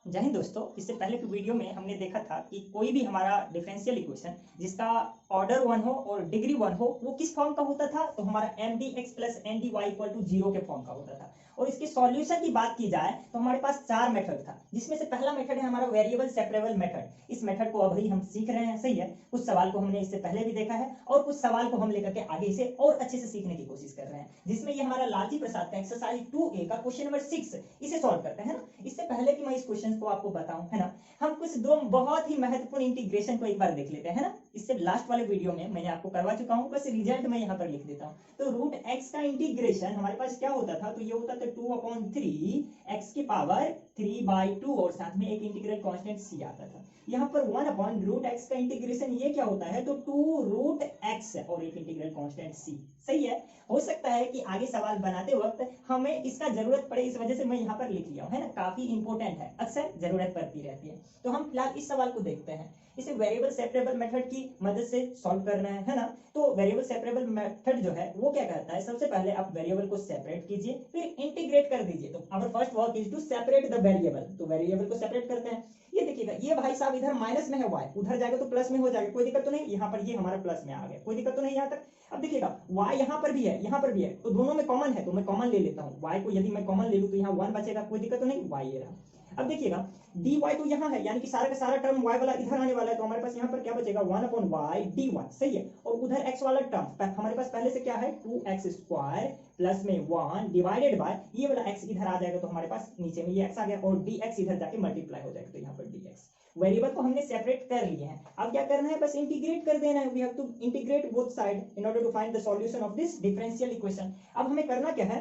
जय हिंद दोस्तों। इससे पहले की वीडियो में हमने देखा था कि कोई भी हमारा डिफरेंशियल इक्वेशन जिसका ऑर्डर 1 हो और डिग्री 1 हो वो किस फॉर्म का होता था, तो हमारा M D X plus N D Y equal to zero के फॉर्म का होता था। और इसके सॉल्यूशन की बात की जाए तो हमारे पास 4 मेथड था, जिसमें से पहला मेथड है हमारा वेरिएबल सेपरेबल मेथड। इस मेथड को अभी हम सीख रहे हैं, सही है। कुछ सवाल को हमने इससे पहले भी देखा है और कुछ सवाल को हम लेकर के आगे इसे और अच्छे से सीखने की कोशिश कर रहे हैं, जिसमें ये हमारा लालजी प्रसाद का एक्सरसाइज 2A का क्वेश्चन नंबर 6 इसे सॉल्व करते हैं ना। इससे पहले कि मैं इस क्वेश्चन को आपको बताऊं, है ना, हम कुछ दो बहुत ही महत्वपूर्ण इंटीग्रेशन को एक बार देख लेते हैं ना। इससे लास्ट वाले वीडियो में मैंने आपको करवा चुका हूं, बस रिजल्ट मैं यहाँ पर लिख देता हूँ। तो रूट एक्स का इंटीग्रेशन हमारे पास क्या होता था, तो ये होता था 2/3 एक्स की पावर 3/2 और साथ में एक इंटीग्रल कांस्टेंट सी आता था। यहाँ पर 1/√x का इंटीग्रेशन ये क्या होता है, तो 2√x और एक इंटीग्रल कांस्टेंट सी। सही है। हो सकता है कि आगे सवाल बनाते वक्त हमें इसका जरूरत पड़े, इस वजह से मैं यहाँ पर लिख लिया हूँ, है ना। काफी इंपॉर्टेंट है, अक्सर जरूरत पड़ती रहती है। तो हम फिलहाल इस सवाल को देखते हैं। इसे वेरिएबल सेपरेबल मेथड की मदद से सॉल्व करना है ना। तो वेरिएबल सेपरेबल मेथड जो है वो क्या कहता है, सबसे पहले आप वेरिएबल को सेपरेट कीजिए, फिर इंटीग्रेट कर दीजिए। तो our first work is to separate the variable. तो वेरिएबल को सेपरेट करते हैं। ये देखिएगा, ये भाई साहब इधर माइनस में है y, उधर जाएगा तो प्लस में हो जाएगा, कोई दिक्कत तो नहीं। यहाँ पर ये हमारा प्लस में आ गया, कोई दिक्कत तो नहीं यहाँ तक। अब देखिएगा y यहाँ पर भी है, यहाँ पर भी है, तो दोनों में कॉमन है, तो मैं कॉमन ले लेता हूँ। y को यदि मैं कॉमन ले लूँ तो यहाँ 1 बचेगा, कोई दिक्कत तो नहीं, y ये रहा। अब देखिएगा dy तो यहाँ है, यानी कि सारा का सारा टर्म y वाला इधर आने वाला है, तो हमारे पास यहाँ पर क्या बचेगा 1/y dy। सही है। और उधर x वाला टर्म हमारे पास पहले से क्या है, 2x² प्लस में 1 डिवाइडेड बाय ये वाला x इधर आ जाएगा, तो हमारे पास नीचे में ये x आ गया और dx इधर जाके मल्टीप्लाई हो जाएगा, तो यहाँ पर dx। वेरिएबल को हमने सेपरेट कर लिए हैं। अब क्या करना है, बस इंटीग्रेट कर देना है। We have to integrate both side in order to find the solution of this differential equation. अब हमें करना क्या है,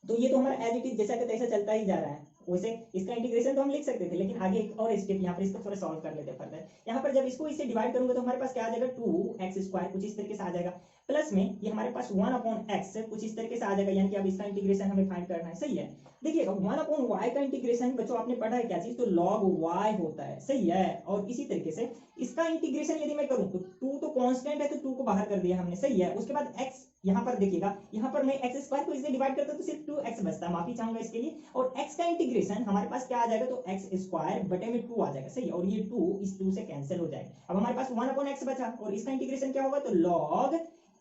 तो ये तो हमारा एज इट इज जैसा कि तैसा चलता ही जा रहा है। वैसे इसका इंटीग्रेशन तो हम लिख सकते थे, लेकिन आगे एक और स्टेप यहाँ पर इसको थोड़ा सॉल्व कर लेते हैं फर्दर। यहाँ पर जब इसको इसे डिवाइड करूंगा तो हमारे पास क्या आ जाएगा, 2x² कुछ इस तरीके से आ जाएगा, प्लस में ये हमारे पास 1/x कुछ इस तरीके से आ जाएगा, यानी कि अब इसका इंटीग्रेशन हमें फाइंड करना है। सही है। देखिएगा 1/y का इंटीग्रेशन बच्चों आपने पढ़ा है क्या चीज, तो log y होता है। सही है। और इसी तरीके से इसका इंटीग्रेशन यदि मैं करूं तो 2 तो कांस्टेंट है, तो 2 को बाहर कर दिया हमने। सही है। उसके बाद x यहाँ पर देखिएगा, यहाँ पर मैं x² को इससे डिवाइड करता तो सिर्फ 2x बचता है, माफी चाहूंगा इसके लिए। और x का इंटीग्रेशन हमारे पास क्या आ जाएगा, तो x² बटे में 2 आ जाएगा। सही है। और ये 2 इस 2 से कैंसिल हो जाएगा। अब हमारे पास 1/x बचा और इसका इंटीग्रेशन क्या होगा, तो log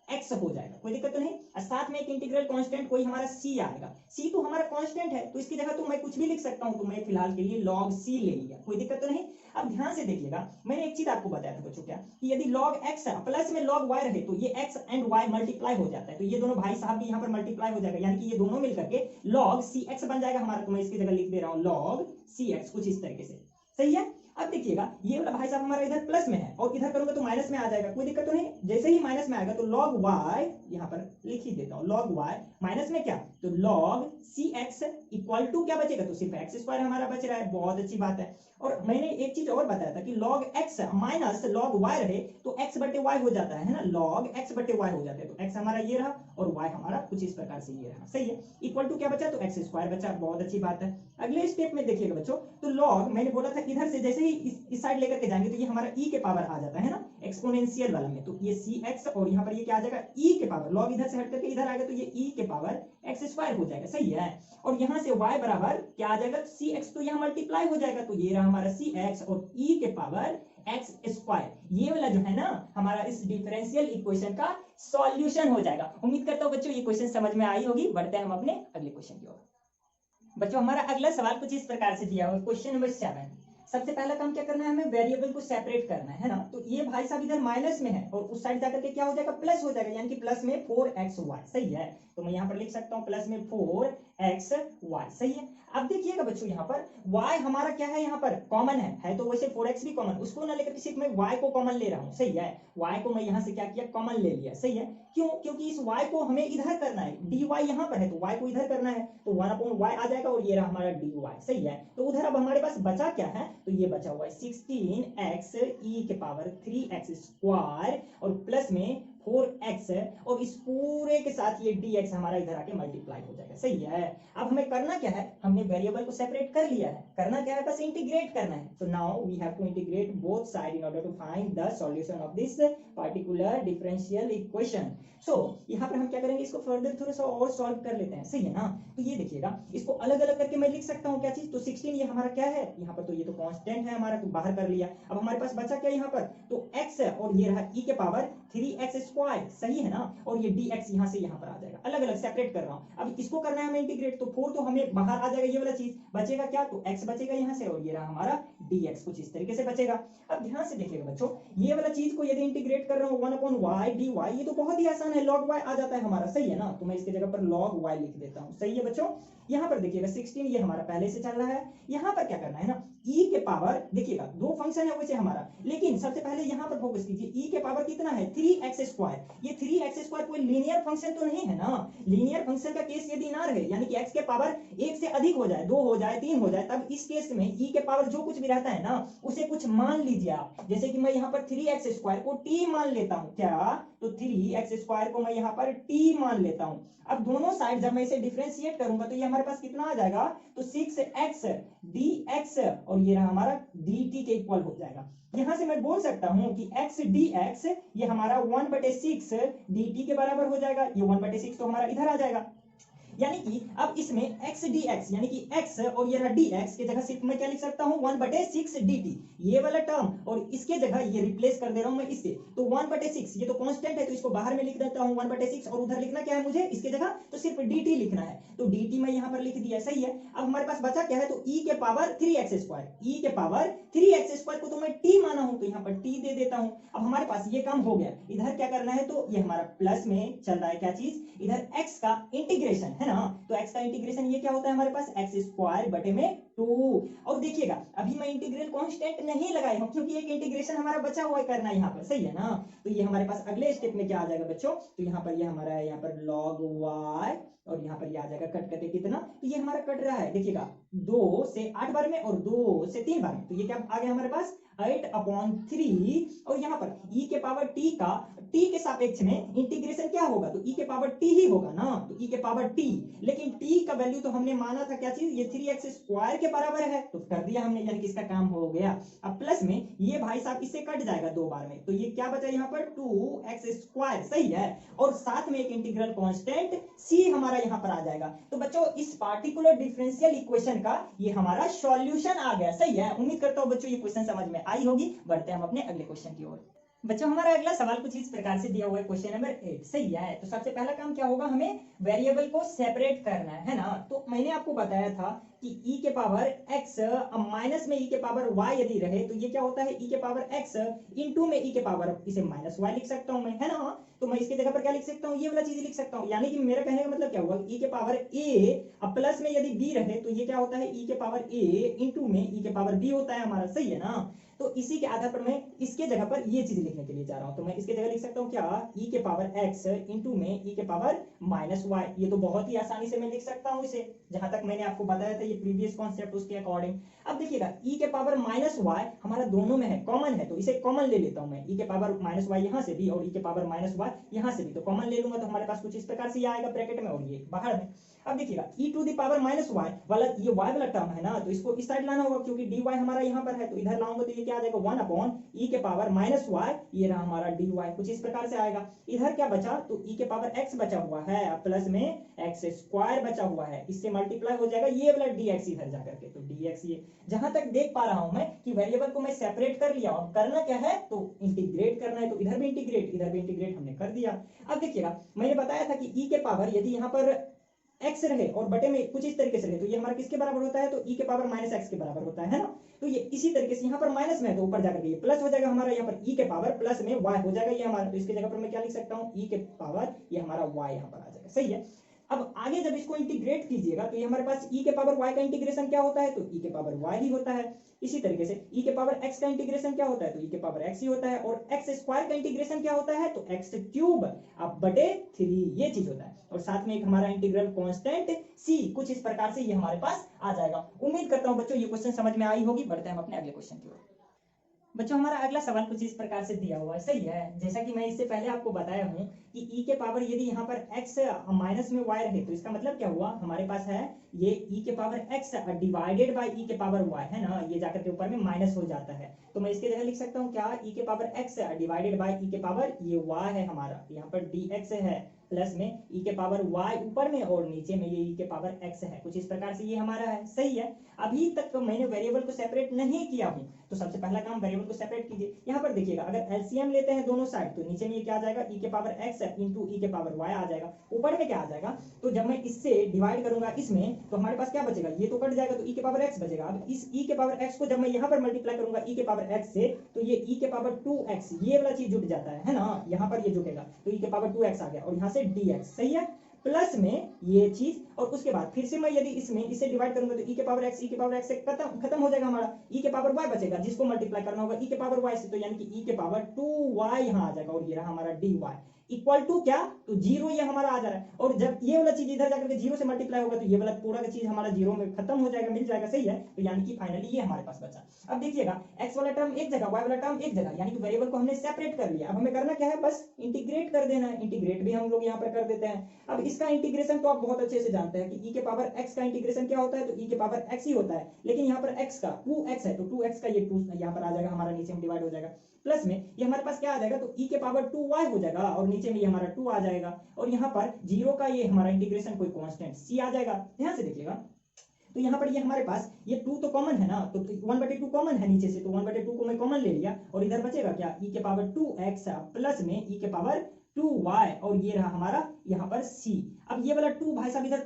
x हो जाएगा, कोई दिक्कत तो नहीं। और साथ में एक इंटीग्रल कांस्टेंट कोई हमारा c आएगा। c तो हमारा कांस्टेंट है, तो इसकी जगह तो मैं कुछ भी लिख सकता हूं, तो मैं फिलहाल के लिए log c ले लिया, कोई दिक्कत तो नहीं। अब ध्यान से देखिएगा, मैंने एक चीज आपको बताया था बच्चों क्या, कि यदि log x है प्लस में log y रहे तो ये x एंड y मल्टीप्लाई हो जाता है, तो ये दोनों भाई साहब भी यहाँ पर मल्टीप्लाई हो जाएगा, यानी कि ये दोनों मिलकर के log cx बन जाएगा हमारा। तो मैं इसकी जगह लिख दे रहा हूँ log cx कुछ इस तरीके से। सही है। अब देखिएगा ये वाला भाई साहब हमारा इधर प्लस में है और इधर करूंगा तो माइनस में आ जाएगा, कोई दिक्कत तो नहीं। जैसे ही माइनस में आएगा तो log y यहाँ पर लिख ही देता हूँ, log y माइनस में क्या, तो log cx इक्वल टू क्या बचेगा, तो सिर्फ x² हमारा बच रहा है, बहुत अच्छी बात है। और मैंने एक चीज और बताया था कि log x minus log y रहे तो x बटे y हो जाता है ना, log x बटे y हो जाता है। तो x हमारा ये रहा और y हमारा कुछ इस प्रकार से ये रहा। सही है। इक्वल टू क्या बचा, तो x² बचा, बहुत अच्छी बात है। अगले स्टेप में देखिएगा बच्चों, तो log मैंने बोला था इधर से जैसे ही इस साइड लेकर के जाएंगे तो ये हमारा e के पावर आ जाता है ना, एक्सपोनेंशियल वाला में, तो ये cx और यहाँ पर ये क्या आ जाएगा e के पावर, log इधर से हट करके इधर आएगा तो ये e के पावर x² हो जाएगा। सही है। और यहाँ से y बराबर क्या आ जाएगा, cx तो यहाँ मल्टीप्लाई हो जाएगा, तो ये रहा हमारा cx और e के पावर x²। ये वाला जो है ना हमारा इस डिफरेंशियल इक्वेशन का सॉल्यूशन हो जाएगा। उम्मीद करता हूँ बच्चों ये क्वेश्चन समझ में आई होगी। बढ़ते हैं हम अपने अगले क्वेश्चन की ओर। बच्चों हमारा अगला सवाल कुछ इस प्रकार से दिया हुआ, क्वेश्चन नंबर 7। सबसे पहला काम क्या करना है, हमें वेरिएबल को सेपरेट करना है ना। तो ये भाई साहब इधर माइनस में है और उस साइड जाकर के क्या हो जाएगा, प्लस हो जाएगा, यानी कि प्लस में 4xy। सही है। तो मैं यहाँ पर लिख सकता हूँ प्लस में 4xy। सही है। अब देखिएगा बच्चों यहाँ पर y हमारा क्या है, यहाँ पर कॉमन है तो वैसे 4x भी कॉमन, उसको ना लेकर सिर्फ मैं y को कॉमन ले रहा हूँ। सही है। y को मैं यहाँ से क्या किया, कॉमन ले लिया। सही है। क्यों, क्योंकि इस y को हमें इधर करना है, dy यहाँ पर है तो y को इधर करना है, तो 1/y आ जाएगा और ये रहा हमारा dy। सही है। तो उधर अब हमारे पास बचा क्या है, तो ये बचा हुआ है 16x e के पावर 3x² और प्लस में 4x और इस पूरे के साथ ये dx हमारा इधर आके मल्टीप्लाई हो जाएगा। सही है। अब हमें करना क्या है, हमने वेरिएबल को सेपरेट कर लिया है, करना क्या है, बस इंटीग्रेट करना है। तो now we have to integrate both side in order to find the solution of this particular differential equation. So यहाँ पर हम क्या करेंगे, इसको फर्दर थोड़ा सा और सॉल्व कर लेते हैं। सही है ना। तो ये देखिएगा, इसको अलग अलग करके मैं लिख सकता हूँ क्या चीज, तो 16 ये हमारा क्या है यहाँ पर, तो ये तो कांस्टेंट है हमारा, तो बाहर कर लिया। अब हमारे पास बचा क्या यहाँ पर, तो x है और ये रहा e के पावर 3x²। सही है ना। और ये dx यहाँ से यहाँ पर आ जाएगा, अलग अलग सेपरेट कर रहा हूँ। अब इसको करना है हमें इंटीग्रेट, तो 4 तो हमें बाहर आ जाएगा, ये वाला चीज बचेगा क्या, तो x बचेगा यहाँ से और ये रहा हमारा dx, कुछ इस तरीके से बचेगा। अब ध्यान से देखिएगा बच्चों, ये वाला चीज को यदि इंटीग्रेट कर रहा हूँ 1/y dy, ये तो बहुत ही आसान है, log y आ जाता है हमारा। सही है ना। तो मैं इसकी जगह पर log y लिख देता हूँ। सही है बच्चों। यहाँ पर देखिएगा 16 ये हमारा पहले से चल रहा है। यहाँ पर क्या करना है ना, e के पावर, देखिएगा दो फंक्शन है वैसे हमारा, लेकिन सबसे पहले यहाँ पर फोकस कीजिए, e के पावर कितना है 3x²। ये 3x² कोई लीनियर फंक्शन तो नहीं है ना। लीनियर फंक्शन का केस यदि ना रहे, यानी कि x के पावर 1 से अधिक हो जाए, 2 हो जाए, 3 हो जाए, तब इस केस में e के पावर जो कुछ भी रहता है ना, उसे कुछ मान लीजिए आप। जैसे कि मैं यहाँ पर 3x² को t मान लेता हूँ, क्या, तो 3x² को मैं यहाँ पर t मान लेता हूँ। अब दोनों साइड जब मैं इसे डिफरेंशिएट करूंगा तो ये हमारे पास कितना आ जाएगा, तो 6x dx और ये रहा हमारा dt के इक्वल हो जाएगा। यहां से मैं बोल सकता हूं कि x dx ये हमारा 1/6 dt के बराबर हो जाएगा। ये 1/6 तो हमारा इधर आ जाएगा, यानी कि अब इसमें x dx यानी कि x और ये रहा dx के जगह सिर्फ मैं क्या लिख सकता हूं 1/6 dt, ये वाला टर्म, और इसके जगह ये रिप्लेस कर दे रहा हूं मैं इससे, तो 1/6, ये तो कांस्टेंट है तो इसको बाहर में लिख देता हूं 1/6, और उधर लिखना क्या है मुझे इसके जगह, तो सिर्फ dt लिखना है, तो dt मैं यहां पर लिख दिया। सही है। अब हमारे पास बचा क्या है, तो e के पावर 3x², e के पावर 3x² को तो मैं t माना हूं, तो यहां पर t दे देता हूं। अब हमारे पास ये काम हो गया। इधर क्या करना है, तो ये हमारा प्लस में चल रहा है क्या चीज, इधर x का इंटीग्रेशन है ना, तो x का इंटीग्रेशन ये क्या होता है हमारे पास, x²/2। और देखिएगा अभी मैं इंटीग्रल कांस्टेंट नहीं लगाई हूं, क्योंकि एक इंटीग्रेशन हमारा बचा हुआ है करना यहाँ पर। सही है ना। तो ये हमारे पास अगले स्टेप में क्या आ जाएगा बच्चों, तो यहाँ पर ये हमारा है, यहाँ पर log y, और यहाँ पर ये आ जाएगा कट करके कितना, तो ये हमारा कट रहा है, देखिएगा 2 से 8 बार में और 2 से 3 बार में, तो ये क्या आ गया हमारे पास 8/3। और यहाँ पर e के पावर t का t के सापेक्ष में इंटीग्रेशन क्या होगा, तो e के पावर t ही होगा ना, तो e के पावर t, लेकिन t का वैल्यू तो हमने माना था क्या चीज, ये 3x² के बराबर है, तो कर दिया हमने, यानी कि इसका काम हो गया। अब प्लस में ये भाई साहब इससे कट जाएगा 2 बार में, तो ये क्या बचा यहाँ पर 2x²। सही है। और साथ में एक इंटीग्रल कांस्टेंट c हमारा यहाँ पर आ जाएगा। तो बच्चों इस पार्टिकुलर डिफरेंशियल इक्वेशन का ये हमारा सॉल्यूशन आ गया। सही है। उम्मीद करता हूँ बच्चों ये क्वेश्चन समझ में आई होगी। बढ़ते हैं हम अपने अगले क्वेश्चन की ओर। बच्चों हमारा अगला सवाल कुछ इस प्रकार से दिया हुआ है, क्वेश्चन नंबर 8। सही है। तो सबसे पहला काम क्या होगा, हमें वेरिएबल को सेपरेट करना है ना। तो मैंने आपको बताया था कि e के पावर x माइनस में e के पावर y यदि रहे तो ये क्या होता है, e के पावर x इंटू में e के पावर, इसे -y लिख सकता हूं मैं, है ना। तो मैं इसके जगह पर क्या लिख सकता हूँ, ये वाला चीज लिख सकता हूँ। यानी कि मेरा कहने का मतलब क्या हुआ, e के पावर a अब प्लस में यदि b रहे तो ये क्या होता है, e के पावर a इंटू में e के पावर b होता है हमारा। सही है ना। तो इसी के आधार पर मैं इसके जगह पर ये चीज लिखने के लिए जा रहा हूं, तो मैं इसके जगह लिख सकता हूं क्या, e के पावर x इंटू में e के पावर -y। ये तो बहुत ही आसानी से मैं लिख सकता हूं इसे, जहां तक मैंने आपको बताया था ये प्रीवियस कॉन्सेप्ट उसके अकॉर्डिंग। अब देखिएगा e के पावर -y हमारा दोनों में है, कॉमन है, तो इसे कॉमन ले लेता हूं मैं, e के पावर -y यहां से भी और e के पावर -y यहां से भी, तो कॉमन ले लूंगा तो हमारे पास कुछ इस प्रकार से ये आएगा ब्रैकेट में और ये बाहर में। अब देखिएगा e to the power -y वाला ये y वाला टर्म है ना, तो इसको इस साइड लाना होगा क्योंकि dy हमारा यहाँ पर है, तो इधर लाऊंगा तो ये क्या आ जाएगा 1/e के पावर -y, ये रहा हमारा dy, कुछ इस प्रकार से आएगा। इधर क्या बचा, तो e के पावर x बचा हुआ है, प्लस में x² बचा हुआ है, इससे मल्टीप्लाई हो जाएगा ये वाला dx इधर जाकर के, तो dx ये जहां तक देख पा रहा हूं मैं कि वेरिएबल को मैं सेपरेट कर लिया, और करना क्या है, तो इंटीग्रेट करना है, तो इधर भी इंटीग्रेट इधर भी इंटीग्रेट हमने कर दिया। अब देखिएगा मैंने बताया था कि e के पावर यदि यहाँ पर x रहे और बटे में कुछ इस तरीके से रहे तो ये हमारा किसके बराबर होता है, तो e के पावर -x के बराबर होता है ना। तो ये इसी तरीके से यहाँ पर माइनस में है तो ऊपर जाकर के ये प्लस हो जाएगा हमारा, यहाँ पर e के पावर प्लस में y हो जाएगा ये हमारा, तो इसके जगह पर मैं क्या लिख सकता हूँ, e के पावर ये हमारा y यहाँ पर आ जाएगा। सही है। अब आगे जब इसको इंटीग्रेट कीजिएगा तो ये हमारे पास e के पावर y का इंटीग्रेशन क्या होता है, तो e के पावर y ही होता है। इसी तरीके से e के पावर x का इंटीग्रेशन क्या होता है, तो e के पावर x ही होता है, और x² का इंटीग्रेशन क्या होता है, तो x³ अब बटे 3 ये चीज होता है, और साथ में एक हमारा इंटीग्रल कांस्टेंट c, कुछ इस प्रकार से ये हमारे पास आ जाएगा। उम्मीद करता हूं बच्चों ये क्वेश्चन समझ में आई होगी। बढ़ते हैं हम अपने अगले क्वेश्चन की ओर। बच्चों हमारा अगला सवाल कुछ इस प्रकार से दिया हुआ है, सही है। जैसा कि मैं इससे पहले आपको बताया हूँ कि e के पावर यदि यहाँ पर x माइनस में y रहे तो इसका मतलब क्या हुआ, हमारे पास है ये e के power x divided by e के पावर y, है ना, ये जाकर के ऊपर में माइनस हो जाता है। तो मैं इसके जगह लिख सकता हूँ क्या, e के power x divided by e के पावर ये y है हमारा, यहाँ पर dx है, प्लस में e के पावर y ऊपर में और नीचे में ये e के पावर x है। कुछ इस प्रकार से ये हमारा है, सही है। अभी तक तो मैंने वेरिएबल को सेपरेट नहीं किया हूँ, तो सबसे पहला काम वेरिएबल को सेपरेट कीजिए। यहाँ पर देखिएगा अगर एलसीएम लेते हैं दोनों साइड तो नीचे में ये क्या आ जाएगा, e के पावर x इंटू e के पावर y आ जाएगा। ऊपर में क्या आ जाएगा, तो जब मैं इससे डिवाइड करूंगा इसमें तो हमारे पास क्या बचेगा, ये तो कट जाएगा तो e के पावर x बचेगा। अब इस e के पावर x को जब मैं यहाँ पर मल्टीप्लाई करूंगा e के पावर x से तो ये e के पावर 2x ये वाला चीज जुट जाता है ना, यहाँ पर ये जुटेगा तो e के पावर 2x आ गया और यहाँ से dx, सही है, प्लस में ये चीज। और उसके बाद फिर से मैं यदि इसमें इसे डिवाइड करूंगा तो e के पावर x से खत्म हो जाएगा हमारा, e के पावर y बचेगा जिसको मल्टीप्लाई करना होगा e के पावर y से, तो यानी कि e के पावर 2y यहाँ आ जाएगा और ये रहा हमारा dy इक्वल टू क्या, तो जीरो ये हमारा आ जा रहा है। और जब ये वाला चीज इधर जाकर के जीरो से मल्टीप्लाई होगा तो ये वाला पूरा का चीज हमारा जीरो में खत्म हो जाएगा, मिल जाएगा, सही है। तो यानी कि फाइनली ये हमारे पास बचा। अब देखिएगा x वाला टर्म एक जगह, y वाला टर्म एक जगह, यानी कि वेरिएबल को हमने सेपरेट कर लिया। अब हमें करना क्या है, बस इंटीग्रेट कर देना है। इंटीग्रेट भी हम लोग यहाँ पर कर देते हैं। अब इसका इंटीग्रेशन तो आप बहुत अच्छे से जानते हैं कि e के पावर x का इंटीग्रेशन क्या होता है, तो e के पावर x ही होता है। लेकिन यहाँ पर x का 2x है तो 2x का ये 2 यहाँ पर आ जाएगा हमारा, नीचे में डिवाइड हो जाएगा, प्लस में ये हमारे पास क्या आ जाएगा, तो e के पावर 2y हो जाएगा और नीचे में ये हमारा 2 आ जाएगा। और यहाँ पर जीरो का ये हमारा इंटीग्रेशन कोई कांस्टेंट c आ जाएगा। ध्यान से देखिएगा तो यहाँ पर ये हमारे पास ये 2 तो कॉमन है ना, तो 1/2 कॉमन है नीचे से, तो 1/2 को मैं कॉमन ले लिया और इधर बचेगा क्या, e के पावर 2x प्लस में e के पावर 2y और ये रहा हमारा यहाँ पर c। अब ये वाला 2 भाई साहब इधर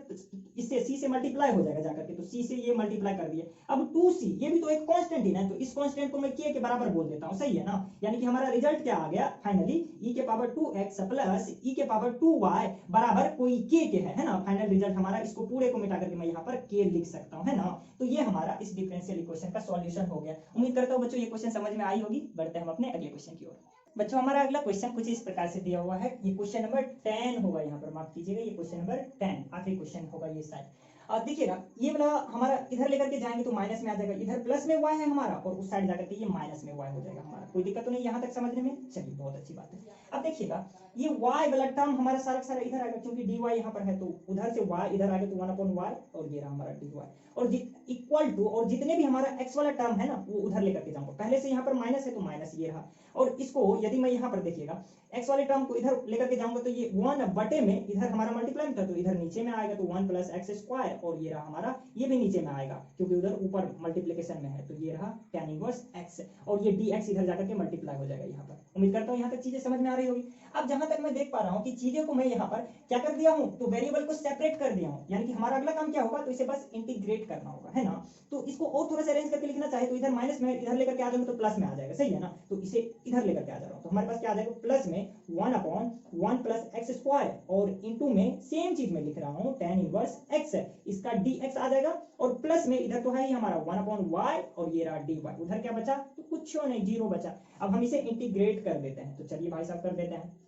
इससे c से मल्टीप्लाई हो जाएगा जाकर के, तो c से ये मल्टीप्लाई कर दिए। अब 2c ये भी तो एक कांस्टेंट ही ना, तो इस कांस्टेंट को मैं k के बराबर बोल देता हूँ, सही है ना। यानी कि हमारा रिजल्ट क्या आ गया फाइनली, e के पावर 2x प्लस e के पावर 2y बराबर कोई k के है ना। फाइनल रिजल्ट हमारा, इसको पूरे को मिटा करके मैं यहाँ पर k लिख सकता हूँ, है ना। तो ये हमारा इस डिफरेंशियल इक्वेशन का सॉल्यूशन हो गया। उम्मीद करता हूँ बच्चों ये क्वेश्चन समझ में आई होगी। बढ़ते हैं हम अपने अगले क्वेश्चन की ओर। बच्चों हमारा अगला क्वेश्चन कुछ इस प्रकार से दिया हुआ है, ये क्वेश्चन नंबर 10 होगा, यहाँ पर माफ कीजिएगा, ये क्वेश्चन नंबर 10 आखिरी क्वेश्चन होगा ये शायद। देखिएगा ये वाला हमारा इधर लेकर के जाएंगे तो माइनस में आ जाएगा, इधर प्लस में y है हमारा और उस साइड जाकर के ये माइनस में y हो जाएगा हमारा। कोई दिक्कत तो नहीं यहाँ तक समझने में, चलिए बहुत अच्छी बात है। अब देखिएगा ये y वाला टर्म हमारा सारा सारा इधर आएगा, क्योंकि dy यहाँ पर है तो उधर से y इधर आएगा तो 1/y और ये रहा हमारा dy और इक्वल टू, और जितने भी हमारा x वाला टर्म है ना वो उधर लेकर के जाऊंगा। पहले से यहाँ पर माइनस है तो माइनस ये रहा, और इसको यदि मैं यहाँ पर देखिएगा x वाले टर्म को इधर लेकर के जाऊंगा तो ये 1/, में इधर हमारा मल्टीप्लाई था तो इधर नीचे में आएगा तो 1 प्लस एक्स स्क्वायर और ये रहा हमारा, ये भी नीचे में आएगा क्योंकि उधर ऊपर मल्टीप्लिकेशन में है, तो ये रहा tan इनवर्स x और ये dx इधर जाकर के मल्टीप्लाई हो जाएगा यहाँ पर। उम्मीद करता हूँ यहाँ तक चीजें समझ में आ रही होगी। अब जहां तक मैं देख पा रहा हूँ कि चीजें को मैं यहाँ पर क्या कर दिया हूँ, तो वेरिएबल को सेपरेट कर दिया हूँ, यानी कि हमारा अगला काम क्या होगा, तो इसे बस इंटीग्रेट करना होगा, है ना। तो इसको और थोड़ा सा अरेंज करके लिखना चाहे तो इधर माइनस में इधर लेकर के आ जाऊंगा तो प्लस में आ जाएगा, सही है ना। तो इसे इधर लेकर के आ जा रहा हूँ तो हमारे पास क्या आ जाएगा, प्लस में 1/1 प्लस एक्स स्क्वायर और इंटू में सेम चीज में लिख रहा हूँ tan इनवर्स x, इसका dx आ जाएगा और प्लस में इधर तो है ही हमारा 1/y और ये रहा dy। उधर क्या बचा, तो कुछ नहीं, जीरो बचा। अब हम इसे इंटीग्रेट कर देते हैं, तो चलिए भाई साहब कर देते हैं।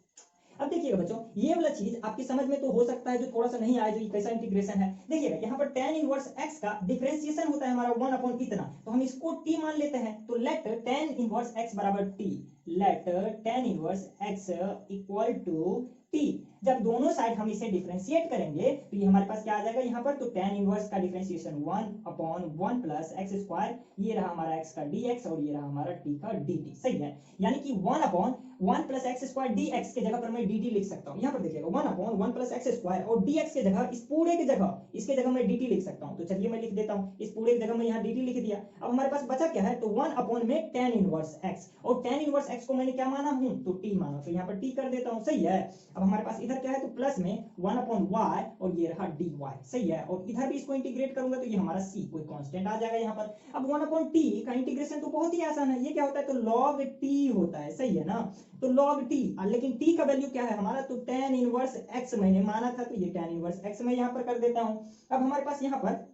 अब देखिएगा बच्चों ये वाला चीज आपकी समझ में तो हो सकता है जो थोड़ा सा नहीं आया, जो कैसा इंटीग्रेशन है। देखिएगा यहाँ पर tan इनवर्स x का डिफरेंशिएशन होता है हमारा 1/, इतना, तो हम इसको t मान लेते हैं। तो लेट tan इनवर्स x बराबर t, let tan inverse x equal to t। जब दोनों साइड हम इसे डिफरेंशिएट करेंगे तो ये हमारे पास क्या आ जाएगा यहाँ पर, तो tan इनवर्स का डिफरेंशिएशन 1/1 प्लस एक्स स्क्वायर, ये रहा हमारा x का dx और ये रहा हमारा t का dt, सही है। यानी कि 1/1 प्लस एक्स स्क्वायर dx के जगह पर मैं dt लिख सकता हूँ। यहाँ पर देखिएगा 1/1 प्लस एक्स स्क्वायर और dx के जगह, इस पूरे के जगह, इसके जगह मैं dt लिख सकता हूँ। तो चलिए मैं लिख देता हूँ, इस पूरे की जगह मैं यहाँ dt लिख दिया। अब हमारे पास बचा क्या है, तो 1/, में tan इनवर्स x, और tan इनवर्स x को मैंने क्या माना हूँ, तो t माना, तो यहाँ पर t कर देता हूँ, सही है। अब हमारे पास इधर क्या है, तो प्लस में 1/y और ये रहा dy, सही है। और इधर भी इसको इंटीग्रेट करूंगा तो ये हमारा c कोई कांस्टेंट आ जाएगा यहाँ पर। अब 1/t का इंटीग्रेशन तो बहुत ही आसान है, ये क्या होता है, तो log t होता है, सही है ना। तो log t, लेकिन t का वैल्यू क्या है हमारा, तो tan इनवर्स x मैंने माना था, तो ये tan इनवर्स x मैं यहाँ पर कर देता हूँ। अब हमारे पास यहाँ पर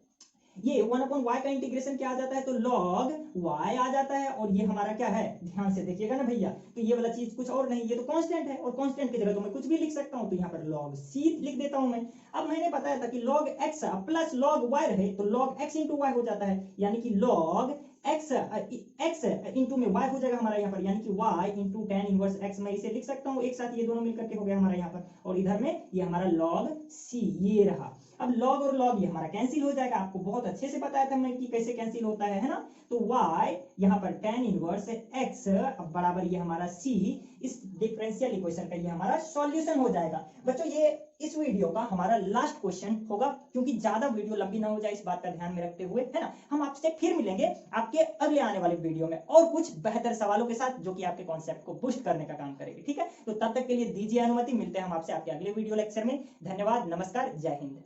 ये 1/y का इंटीग्रेशन क्या आ जाता है, तो log y आ जाता है, और ये हमारा क्या है, ध्यान से देखिएगा ना भैया, तो ये वाला चीज कुछ और नहीं, ये तो कांस्टेंट है, और कांस्टेंट की जगह तो मैं कुछ भी लिख सकता हूं, तो यहाँ पर log c लिख देता हूं मैं। अब मैंने बताया था कि log x plus log y रहे तो log x इंटू y हो जाता है, यानी कि log x इंटू में y हो जाएगा हमारा यहाँ पर, यानी कि y into tan inverse x, मैं इसे लिख सकता हूँ एक साथ, ये दोनों मिलकर के हो गया हमारा यहाँ पर, और इधर में ये हमारा log c ये रहा। अब log और log ये हमारा कैंसिल हो जाएगा, आपको बहुत अच्छे से बताया था मैं कि कैसे कैंसिल होता है ना। तो y यहाँ पर tan इनवर्स x अब बराबर ये हमारा c, इस डिफरेंशियल इक्वेशन का ये हमारा सॉल्यूशन हो जाएगा। बच्चों ये इस वीडियो का हमारा लास्ट क्वेश्चन होगा, क्योंकि ज्यादा वीडियो लंबी ना हो जाए इस बात का ध्यान में रखते हुए, है ना। हम आपसे फिर मिलेंगे आपके अगले आने वाले वीडियो में और कुछ बेहतर सवालों के साथ, जो कि आपके कॉन्सेप्ट को बूस्ट करने का काम करेगी, ठीक है। तो तब तक के लिए दीजिए अनुमति, मिलते हैं हम आपसे आपके अगले वीडियो लेक्चर में। धन्यवाद, नमस्कार, जय हिंद।